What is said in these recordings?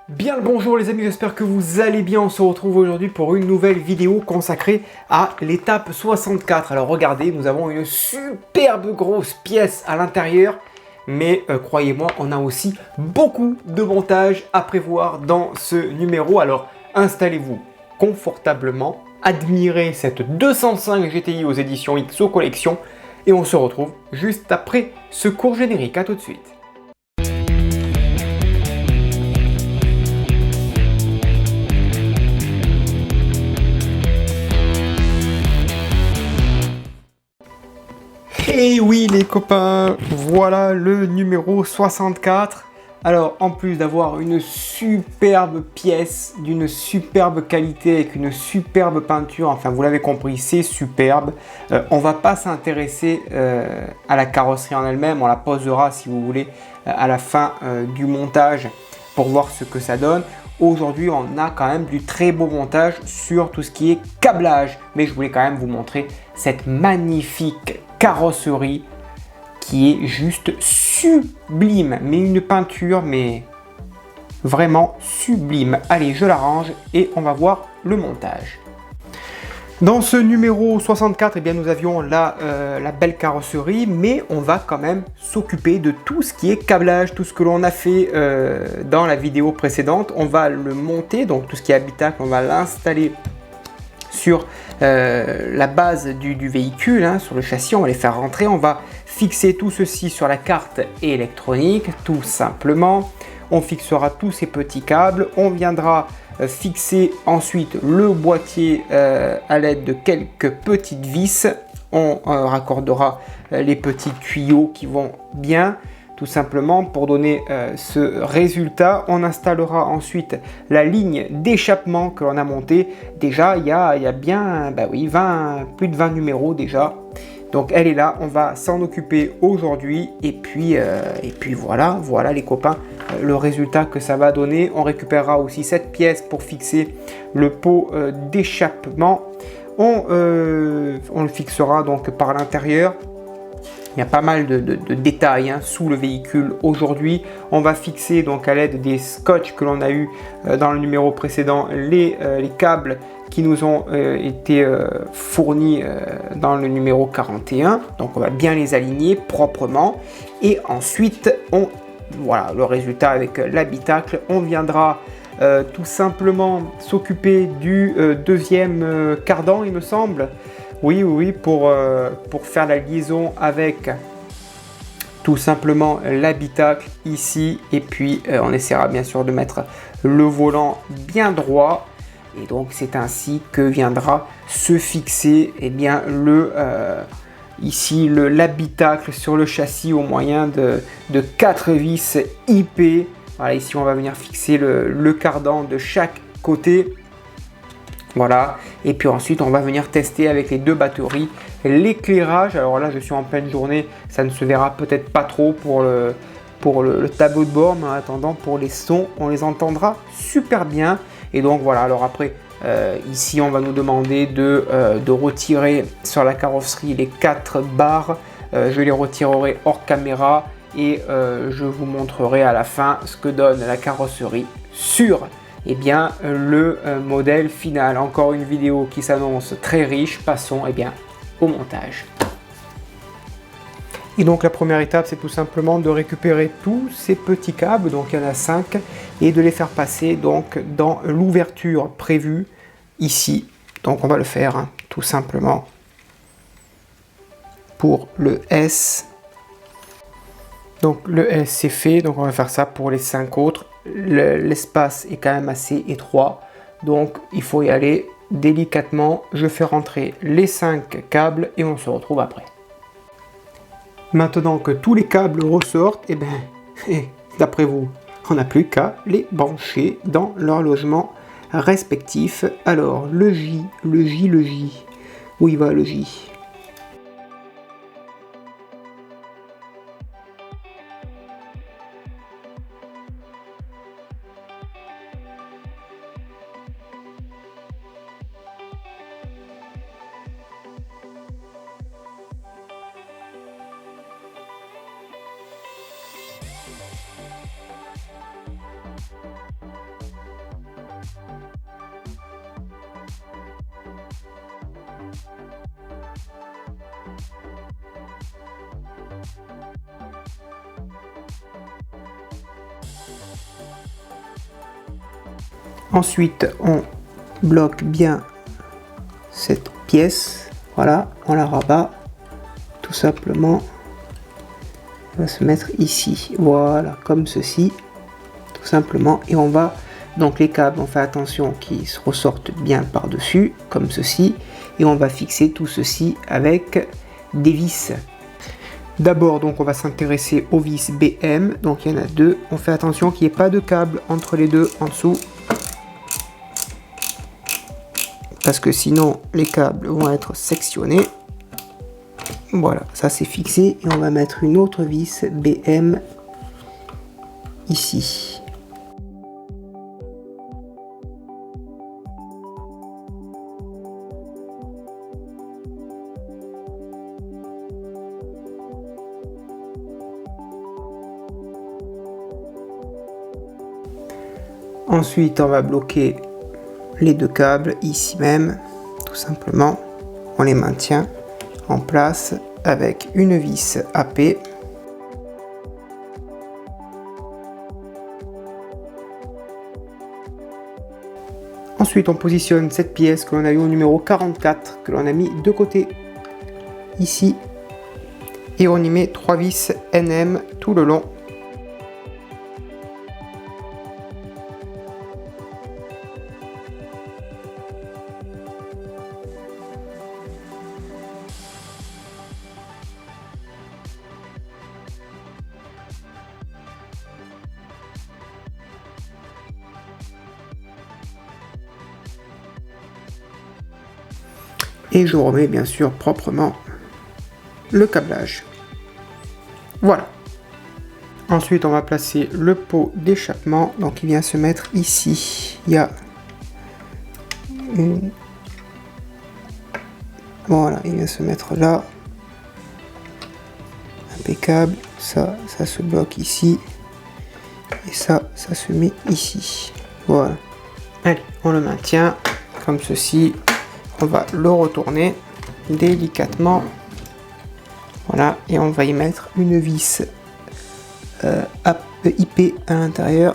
Bien le bonjour les amis, j'espère que vous allez bien. On se retrouve aujourd'hui pour une nouvelle vidéo consacrée à l'étape 64. Alors regardez, nous avons une superbe grosse pièce à l'intérieur, mais croyez-moi, on a aussi beaucoup de montage à prévoir dans ce numéro. Alors installez-vous confortablement, admirez cette 205 GTI aux éditions XO Collection, et on se retrouve juste après ce court générique. À tout de suite. Et oui les copains, voilà le numéro 64. Alors en plus d'avoir une superbe pièce d'une superbe qualité avec une superbe peinture, enfin vous l'avez compris, c'est superbe. On va pas s'intéresser à la carrosserie en elle-même, on la posera si vous voulez à la fin du montage pour voir ce que ça donne. Aujourd'hui, on a quand même du très beau montage sur tout ce qui est câblage. Mais je voulais quand même vous montrer cette magnifique carrosserie qui est juste sublime. Mais une peinture, mais vraiment sublime. Allez, je l'arrange et on va voir le montage. Dans ce numéro 64, eh bien, nous avions la belle carrosserie, mais on va quand même s'occuper de tout ce qui est câblage, tout ce que l'on a fait dans la vidéo précédente. On va le monter, donc tout ce qui est habitacle, on va l'installer sur la base du véhicule, hein, sur le châssis, on va les faire rentrer. On va fixer tout ceci sur la carte électronique, tout simplement. On fixera tous ces petits câbles, on viendra fixer ensuite le boîtier à l'aide de quelques petites vis. On raccordera les petits tuyaux qui vont bien, tout simplement pour donner ce résultat. On installera ensuite la ligne d'échappement que l'on a montée. Déjà, il y a bien plus de 20 numéros déjà. Donc elle est là, on va s'en occuper aujourd'hui et puis voilà les copains, le résultat que ça va donner. On récupérera aussi cette pièce pour fixer le pot d'échappement. On le fixera donc par l'intérieur. Il y a pas mal de détails sous le véhicule aujourd'hui. On va fixer donc à l'aide des scotch que l'on a eu dans le numéro précédent les câbles qui nous ont été fournis dans le numéro 41. Donc on va bien les aligner proprement. Et ensuite, voilà le résultat avec l'habitacle. On viendra tout simplement s'occuper du deuxième cardan, il me semble. Oui, pour faire la liaison avec tout simplement l'habitacle ici. Et puis on essaiera bien sûr de mettre le volant bien droit. Et donc c'est ainsi que viendra se fixer ici l'habitacle sur le châssis au moyen de 4 vis IP. Voilà, ici on va venir fixer le cardan de chaque côté. Voilà, et puis ensuite on va venir tester avec les deux batteries l'éclairage. Alors là je suis en pleine journée, ça ne se verra peut-être pas trop pour le tableau de bord, mais en attendant pour les sons on les entendra super bien. Et donc voilà, alors après ici on va nous demander de retirer sur la carrosserie les 4 barres. Je les retirerai hors caméra et je vous montrerai à la fin ce que donne la carrosserie sur le modèle final. Encore une vidéo qui s'annonce très riche. Passons au montage. Et donc la première étape, c'est tout simplement de récupérer tous ces petits câbles, donc il y en a 5, et de les faire passer donc dans l'ouverture prévue ici. Donc on va le faire tout simplement pour le S. Donc le S c'est fait, donc on va faire ça pour les 5 autres. L'espace est quand même assez étroit, donc il faut y aller délicatement. Je fais rentrer les 5 câbles et on se retrouve après. Maintenant que tous les câbles ressortent, d'après vous, on n'a plus qu'à les brancher dans leur logement respectif. Alors le J, où il va le J? Ensuite, on bloque bien cette pièce. Voilà, on la rabat tout simplement. On va se mettre ici. Voilà, comme ceci, tout simplement. Et on va, donc les câbles, on fait attention qu'ils se ressortent bien par-dessus, comme ceci. Et on va fixer tout ceci avec des vis. D'abord, donc, on va s'intéresser aux vis BM. Donc, il y en a deux. On fait attention qu'il n'y ait pas de câble entre les deux en dessous. Parce que sinon, les câbles vont être sectionnés. Voilà, ça c'est fixé. Et on va mettre une autre vis BM ici. Ensuite, on va bloquer les deux câbles ici même, tout simplement. On les maintient en place avec une vis AP. Ensuite, on positionne cette pièce que l'on a eu au numéro 44, que l'on a mis de côté ici, et on y met 3 vis NM tout le long. Et je remets bien sûr proprement le câblage. Voilà. Ensuite, on va placer le pot d'échappement. Donc, il vient se mettre ici. Il y a une... Voilà, il vient se mettre là. Impeccable. Ça se bloque ici. Et ça se met ici. Voilà. Allez, on le maintient comme ceci. On va le retourner délicatement. Voilà, et on va y mettre une vis IP à l'intérieur.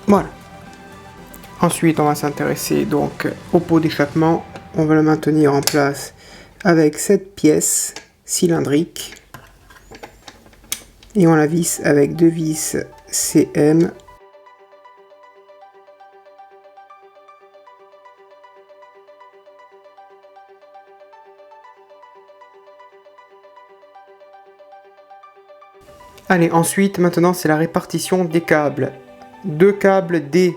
Voilà. Ensuite, on va s'intéresser donc au pot d'échappement. On va le maintenir en place avec cette pièce cylindrique. Et on la visse avec deux vis CM. Allez, ensuite, maintenant, c'est la répartition des câbles. Deux câbles D,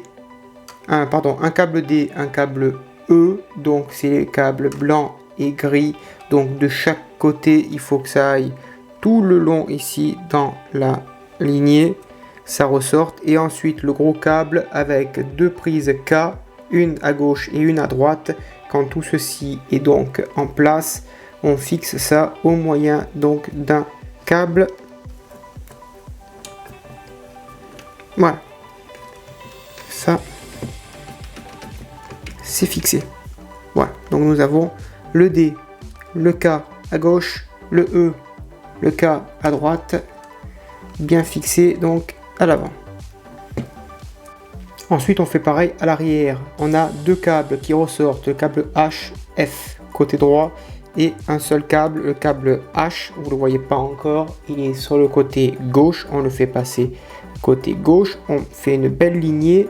un câble D, un câble E, donc c'est les câbles blancs et gris. Donc de chaque côté, il faut que ça aille tout le long ici dans la lignée, ça ressorte. Et ensuite le gros câble avec deux prises K, une à gauche et une à droite. Quand tout ceci est donc en place, on fixe ça au moyen donc d'un câble. Voilà, ça c'est fixé. Voilà, donc nous avons le D, le K à gauche, le E, le K à droite, bien fixé donc à l'avant. Ensuite on fait pareil à l'arrière. On a deux câbles qui ressortent, le câble HF côté droit et un seul câble, le câble H, vous le voyez pas encore, il est sur le côté gauche, on le fait passer côté gauche, on fait une belle lignée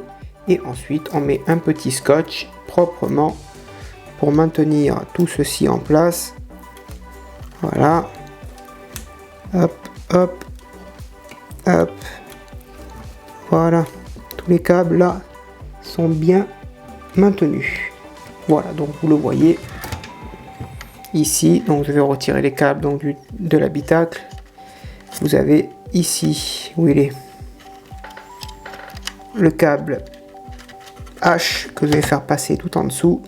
et ensuite on met un petit scotch proprement pour maintenir tout ceci en place. Voilà, hop, hop, hop, voilà, tous les câbles là sont bien maintenus. Voilà, donc vous le voyez ici. Donc je vais retirer les câbles donc de l'habitacle. Vous avez ici où il est le câble H que je vais faire passer tout en dessous.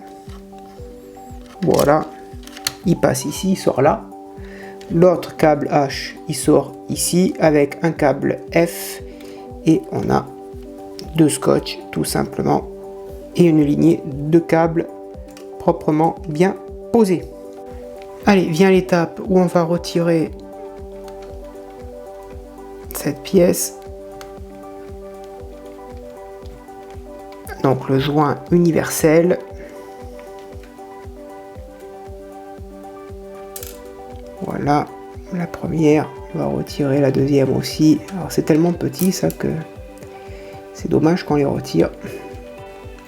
Voilà, il passe ici, il sort là. L'autre câble H, il sort ici avec un câble F et on a deux scotch tout simplement et une lignée de câbles proprement bien posés. Allez, vient l'étape où on va retirer cette pièce. Donc le joint universel. Voilà, la première, on va retirer la deuxième aussi. Alors c'est tellement petit ça que c'est dommage qu'on les retire.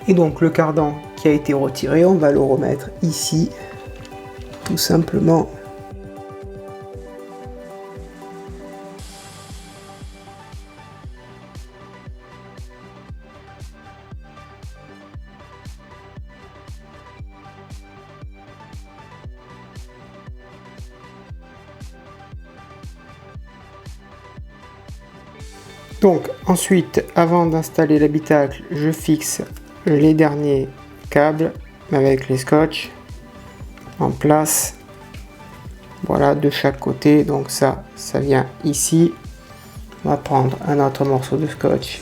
Et donc le cardan qui a été retiré, on va le remettre ici, tout simplement. Donc ensuite, avant d'installer l'habitacle, je fixe les derniers câbles avec les scotch en place. Voilà, de chaque côté. Donc ça vient ici. On va prendre un autre morceau de scotch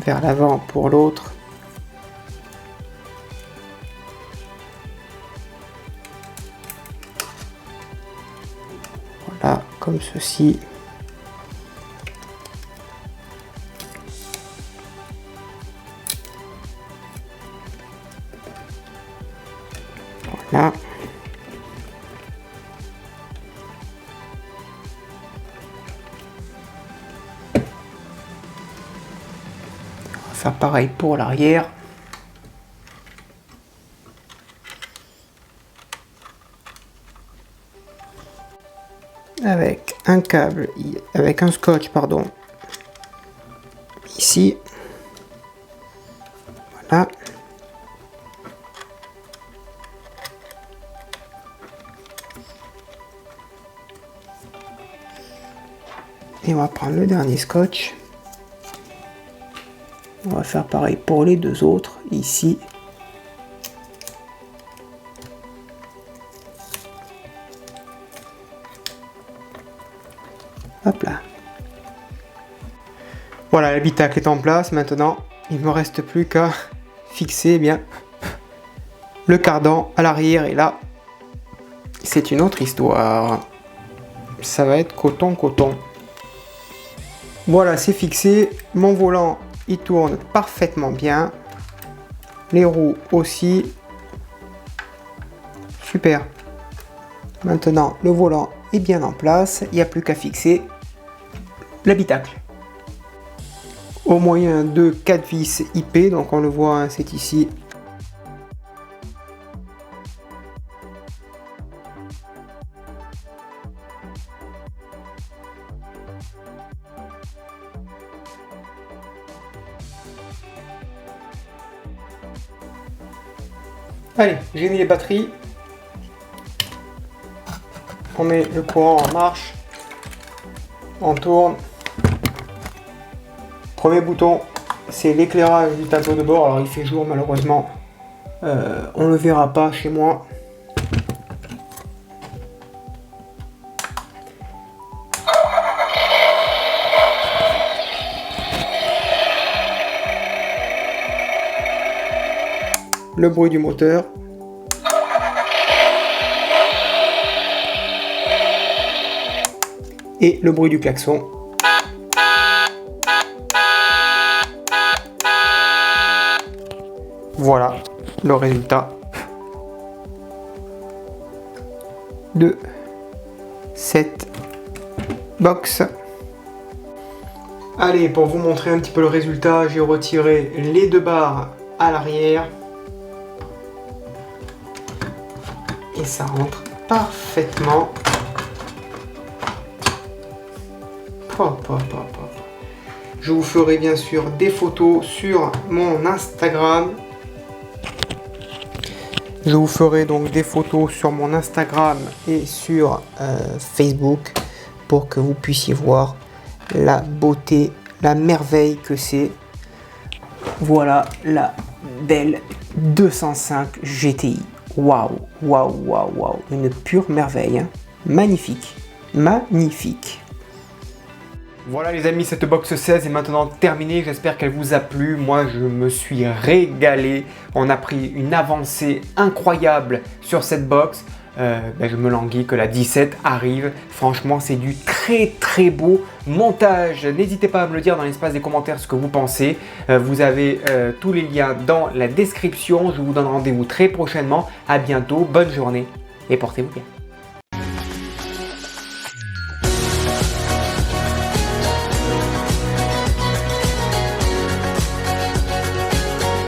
vers l'avant pour l'autre. Voilà, comme ceci. Là. On va faire pareil pour l'arrière. Avec un câble, avec un scotch, pardon, ici. Voilà. Et on va prendre le dernier scotch. On va faire pareil pour les deux autres, ici. Hop là. Voilà, l'habitacle est en place. Maintenant, il ne me reste plus qu'à fixer bien le cardan à l'arrière. Et là, c'est une autre histoire. Ça va être coton. Voilà, c'est fixé. Mon volant, il tourne parfaitement bien. Les roues aussi. Super. Maintenant, le volant est bien en place. Il n'y a plus qu'à fixer l'habitacle. Au moyen de 4 vis IP, donc on le voit, hein, c'est ici. Allez, j'ai mis les batteries. On met le courant en marche. On tourne. Premier bouton, c'est l'éclairage du tableau de bord. Alors il fait jour malheureusement. On ne le verra pas chez moi. Le bruit du moteur. Et le bruit du klaxon. Voilà le résultat de cette box. Allez, pour vous montrer un petit peu le résultat, j'ai retiré les deux barres à l'arrière. Et ça rentre parfaitement. Je vous ferai bien sûr des photos sur mon Instagram. Je vous ferai donc des photos sur mon Instagram et sur Facebook pour que vous puissiez voir la beauté, la merveille que c'est. Voilà la belle 205 GTI. Waouh, waouh, waouh, waouh. Une pure merveille. Hein. Magnifique. Magnifique. Voilà les amis, cette box 16 est maintenant terminée, j'espère qu'elle vous a plu. Moi je me suis régalé, on a pris une avancée incroyable sur cette box. Je me languis que la 17 arrive, franchement c'est du très beau montage. N'hésitez pas à me le dire dans l'espace des commentaires ce que vous pensez. Vous avez tous les liens dans la description, je vous donne rendez-vous très prochainement. À bientôt, bonne journée et portez-vous bien.